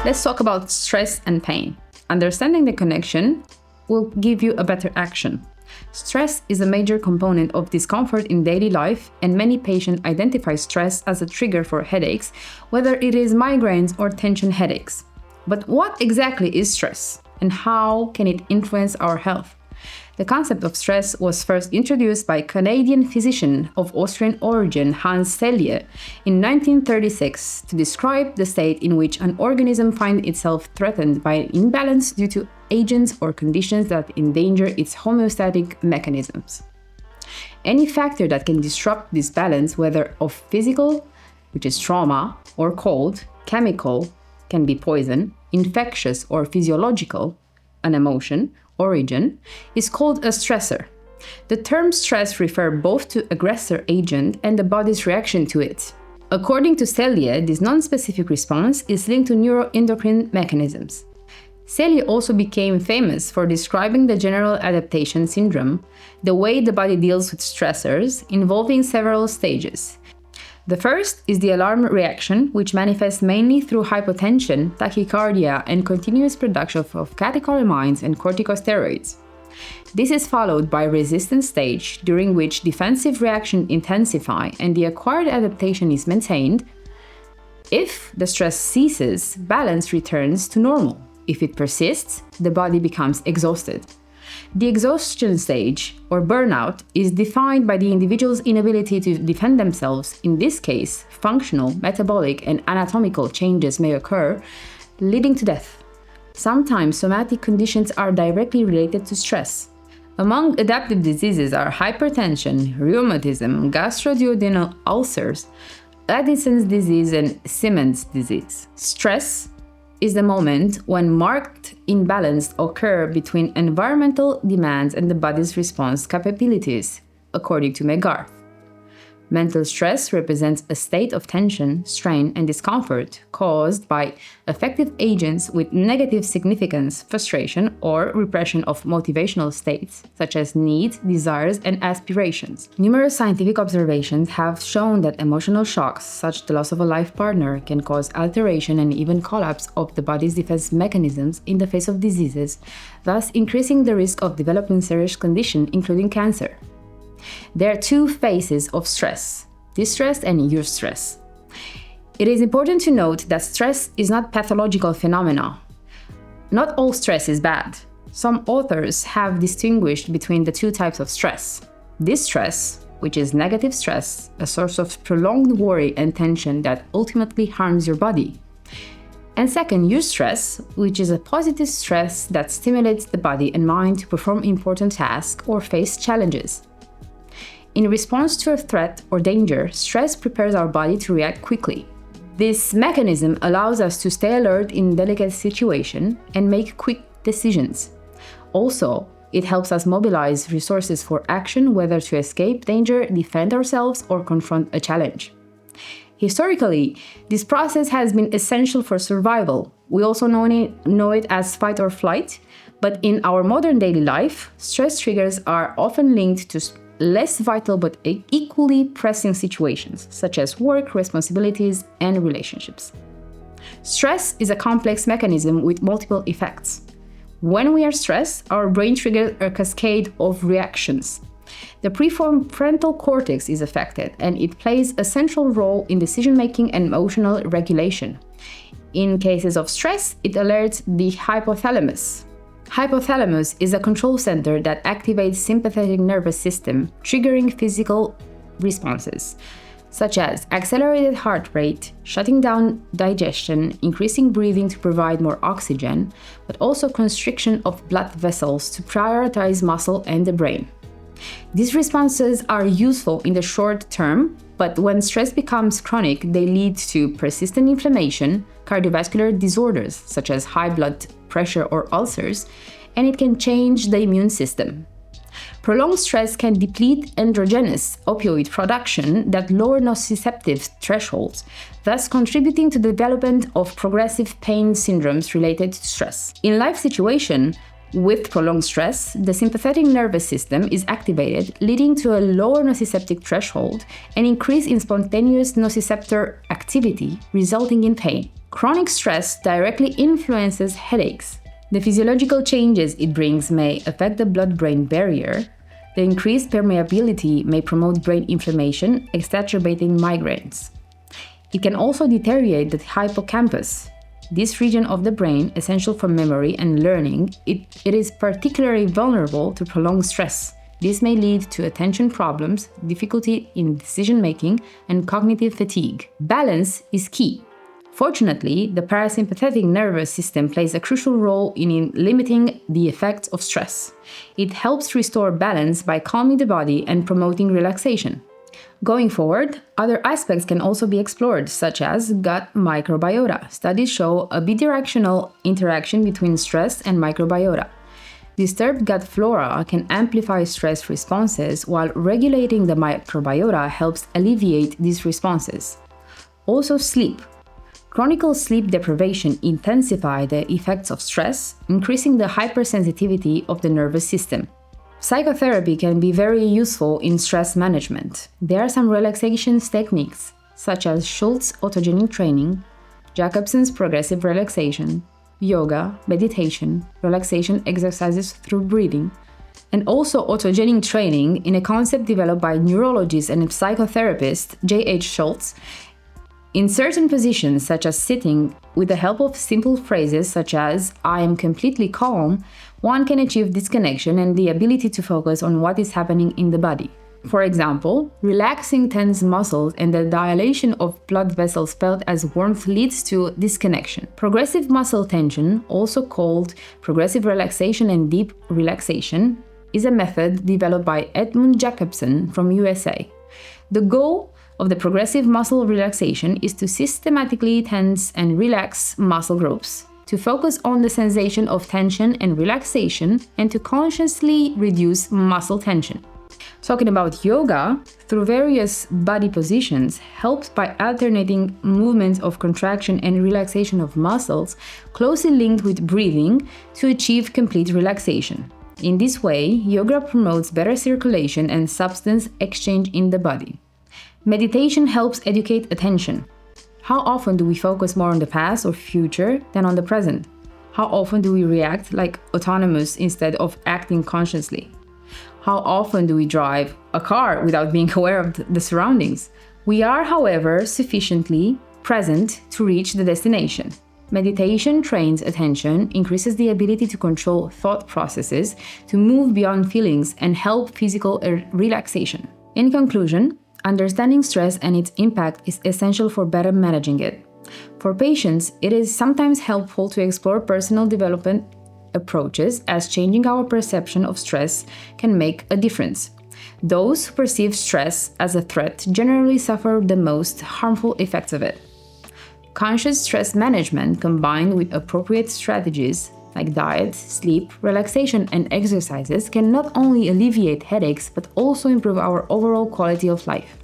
Let's talk about stress and pain. Understanding the connection will give you a better action. Stress is a major component of discomfort in daily life, and many patients identify stress as a trigger for headaches, whether it is migraines or tension headaches. But what exactly is stress, and how can it influence our health? The concept of stress was first introduced by Canadian physician of Austrian origin Hans Selye in 1936 to describe the state in which an organism finds itself threatened by an imbalance due to agents or conditions that endanger its homeostatic mechanisms. Any factor that can disrupt this balance, whether of physical, which is trauma, or cold, chemical, can be poison, infectious or physiological, an emotion, origin, is called a stressor. The term stress refers both to aggressor agent and the body's reaction to it. According to Selye, this non-specific response is linked to neuroendocrine mechanisms. Selye also became famous for describing the general adaptation syndrome, the way the body deals with stressors, involving several stages. The first is the alarm reaction, which manifests mainly through hypotension, tachycardia, and continuous production of catecholamines and corticosteroids. This is followed by resistance stage, during which defensive reaction intensify and the acquired adaptation is maintained. If the stress ceases, balance returns to normal. If it persists, the body becomes exhausted. The exhaustion stage, or burnout, is defined by the individual's inability to defend themselves. In this case, functional, metabolic, and anatomical changes may occur, leading to death. Sometimes somatic conditions are directly related to stress. Among adaptive diseases are hypertension, rheumatism, gastroduodenal ulcers, Addison's disease, and Siemens disease. Stress is the moment when marked imbalance occurs between environmental demands and the body's response capabilities, according to McGarth. Mental stress represents a state of tension, strain, and discomfort caused by affective agents with negative significance, frustration, or repression of motivational states, such as needs, desires, and aspirations. Numerous scientific observations have shown that emotional shocks, such as the loss of a life partner, can cause alteration and even collapse of the body's defense mechanisms in the face of diseases, thus increasing the risk of developing serious conditions, including cancer. There are two phases of stress: distress and eustress. It is important to note that stress is not a pathological phenomenon. Not all stress is bad. Some authors have distinguished between the two types of stress. Distress, which is negative stress, a source of prolonged worry and tension that ultimately harms your body. And second, eustress, which is a positive stress that stimulates the body and mind to perform important tasks or face challenges. In response to a threat or danger, stress prepares our body to react quickly. This mechanism allows us to stay alert in delicate situations and make quick decisions. Also, it helps us mobilize resources for action, whether to escape danger, defend ourselves, or confront a challenge. Historically, this process has been essential for survival. We also know it as fight or flight, but in our modern daily life, stress triggers are often linked to less vital but equally pressing situations, such as work, responsibilities, and relationships. Stress is a complex mechanism with multiple effects. When we are stressed, our brain triggers a cascade of reactions. The prefrontal cortex is affected, and it plays a central role in decision-making and emotional regulation. In cases of stress, it alerts the hypothalamus. Hypothalamus is a control center that activates sympathetic nervous system, triggering physical responses, such as accelerated heart rate, shutting down digestion, increasing breathing to provide more oxygen, but also constriction of blood vessels to prioritize muscle and the brain. These responses are useful in the short term, but when stress becomes chronic, they lead to persistent inflammation, cardiovascular disorders such as high blood pressure or ulcers, and it can change the immune system. Prolonged stress can deplete endogenous opioid production that lower nociceptive thresholds, thus contributing to the development of progressive pain syndromes related to stress. In life situation, With prolonged stress, the sympathetic nervous system is activated, leading to a lower nociceptive threshold and increase in spontaneous nociceptor activity, resulting in pain. Chronic stress directly influences headaches. The physiological changes it brings may affect the blood-brain barrier. The increased permeability may promote brain inflammation, exacerbating migraines. It can also deteriorate the hippocampus. This region of the brain, essential for memory and learning, it is particularly vulnerable to prolonged stress. This may lead to attention problems, difficulty in decision-making, and cognitive fatigue. Balance is key. Fortunately, the parasympathetic nervous system plays a crucial role in limiting the effects of stress. It helps restore balance by calming the body and promoting relaxation. Going forward, other aspects can also be explored, such as gut microbiota. Studies show a bidirectional interaction between stress and microbiota. Disturbed gut flora can amplify stress responses, while regulating the microbiota helps alleviate these responses. Also, sleep. Chronic sleep deprivation intensifies the effects of stress, increasing the hypersensitivity of the nervous system. Psychotherapy can be very useful in stress management. There are some relaxation techniques, such as Schultz autogenic training, Jacobson's progressive relaxation, yoga, meditation, relaxation exercises through breathing, and also autogenic training in a concept developed by neurologist and psychotherapist J.H. Schultz. In certain positions, such as sitting, with the help of simple phrases such as "I am completely calm," one can achieve disconnection and the ability to focus on what is happening in the body. For example, relaxing tense muscles and the dilation of blood vessels felt as warmth leads to disconnection. Progressive muscle tension, also called progressive relaxation and deep relaxation, is a method developed by Edmund Jacobson from USA. The goal of the progressive muscle relaxation is to systematically tense and relax muscle groups, to focus on the sensation of tension and relaxation, and to consciously reduce muscle tension. Talking about yoga, through various body positions, helps by alternating movements of contraction and relaxation of muscles closely linked with breathing to achieve complete relaxation. In this way, yoga promotes better circulation and substance exchange in the body. Meditation helps educate attention. How often do we focus more on the past or future than on the present? How often do we react like autonomous instead of acting consciously? How often do we drive a car without being aware of the surroundings? We are, however, sufficiently present to reach the destination. Meditation trains attention, increases the ability to control thought processes, to move beyond feelings, and help physical relaxation. In conclusion, understanding stress and its impact is essential for better managing it. For patients, it is sometimes helpful to explore personal development approaches, as changing our perception of stress can make a difference. Those who perceive stress as a threat generally suffer the most harmful effects of it. Conscious stress management combined with appropriate strategies like diet, sleep, relaxation, and exercises can not only alleviate headaches but also improve our overall quality of life.